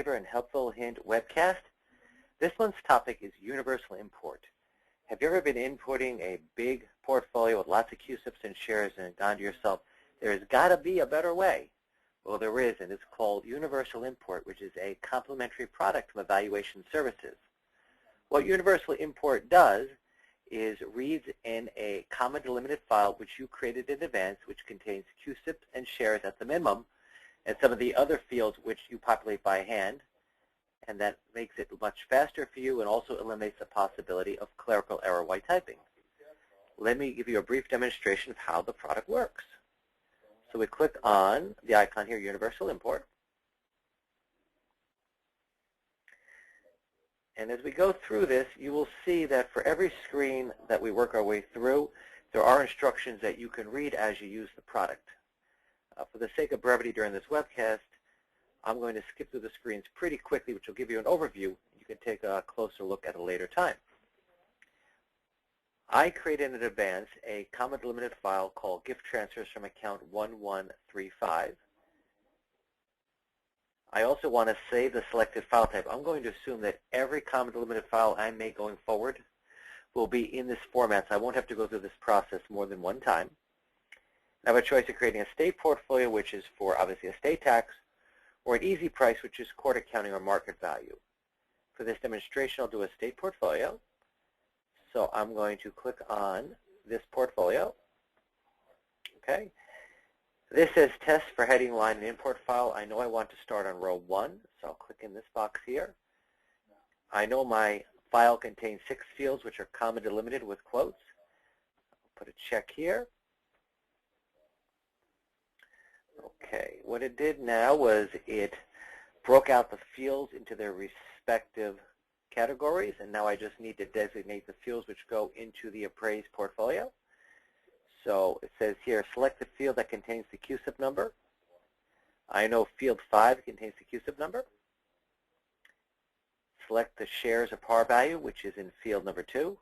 and helpful hint webcast. This month's topic is universal import. Have you ever been importing a big portfolio with lots of CUSIPs and shares and gone to yourself, there's got to be a better way? Well, there is, and it's called universal import, which is a complementary product from evaluation services. What universal import does is reads in a comma delimited file which you created in advance, which contains CUSIPs and shares at the minimum, and some of the other fields which you populate by hand, and that makes it much faster for you and also eliminates the possibility of clerical error while typing. Let me give you a brief demonstration of how the product works. So we click on the icon here, Universal Import. And as we go through this, you will see that for every screen that we work our way through, there are instructions that you can read as you use the product. For the sake of brevity during this webcast, I'm going to skip through the screens pretty quickly, which will give you an overview. You can take a closer look at a later time. I created in advance a comma delimited file called gift transfers from account 1135. I also want to save the selected file type. I'm going to assume that every comma delimited file I make going forward will be in this format, so I won't have to go through this process more than one time. I have a choice of creating a state portfolio, which is for obviously estate tax, or an easy price, which is court accounting or market value. For this demonstration, I'll do a state portfolio. So I'm going to click on this portfolio. Okay. This says test for heading line and import file. I know I want to start on row 1, so I'll click in this box here. I know my file contains 6 fields, which are comma delimited with quotes. I'll put a check here. Okay, what it did now was it broke out the fields into their respective categories, and now I just need to designate the fields which go into the appraise portfolio. So it says here, select the field that contains the CUSIP number. I know field 5 contains the CUSIP number. Select the shares or par value, which is in field number 2.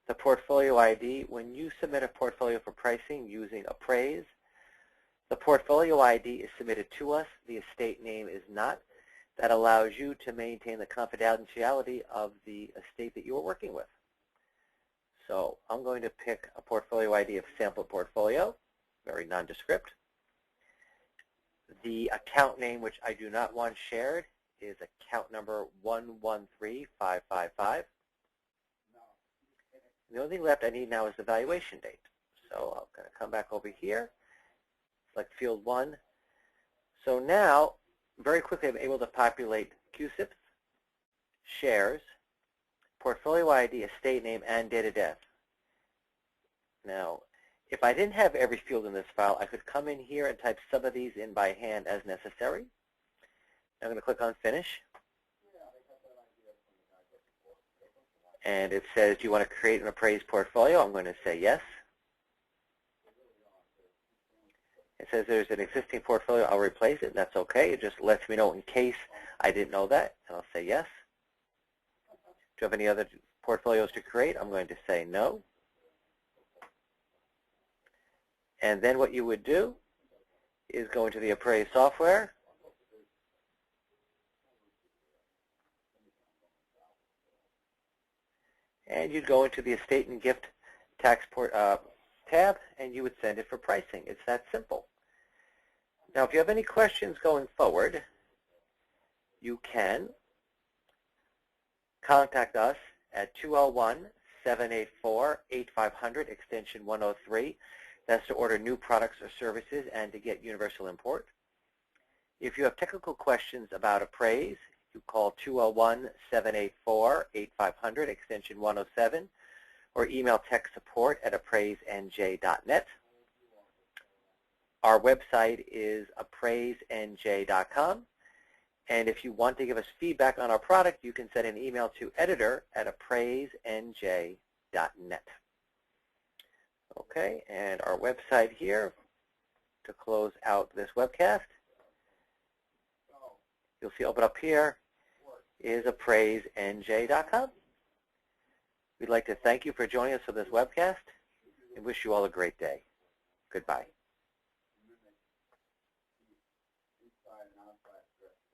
The portfolio ID, when you submit a portfolio for pricing using appraise, the portfolio ID is submitted to us. The estate name is not. That allows you to maintain the confidentiality of the estate that you are working with. So I'm going to pick a portfolio ID of sample portfolio, very nondescript. The account name, which I do not want shared, is account number 113555. The only thing left I need now is the valuation date. So I'm going to come back over here, select field 1. So now, very quickly, I'm able to populate CUSIPs, shares, portfolio ID, estate name, and date of death. Now, if I didn't have every field in this file, I could come in here and type some of these in by hand as necessary. I'm going to click on Finish. And it says, do you want to create an appraise portfolio? I'm going to say yes. It says there's an existing portfolio. I'll replace it. That's okay. It just lets me know in case I didn't know that. And I'll say yes. Do you have any other portfolios to create? I'm going to say no. And then what you would do is go into the appraise software. And you'd go into the estate and gift tax tab, and you would send it for pricing. It's that simple. Now, if you have any questions going forward, you can contact us at 201-784-8500, extension 103. That's to order new products or services and to get universal import. If you have technical questions about appraise, you call 201-784-8500, extension 107, or email tech support at appraise.nj.net. Our website is appraise.nj.com. And if you want to give us feedback on our product, you can send an email to editor@appraise.nj.net. Okay, and our website here to close out this webcast, you'll see open up here is appraise.nj.com. We'd like to thank you for joining us for this webcast and wish you all a great day. Goodbye. inside and outside address.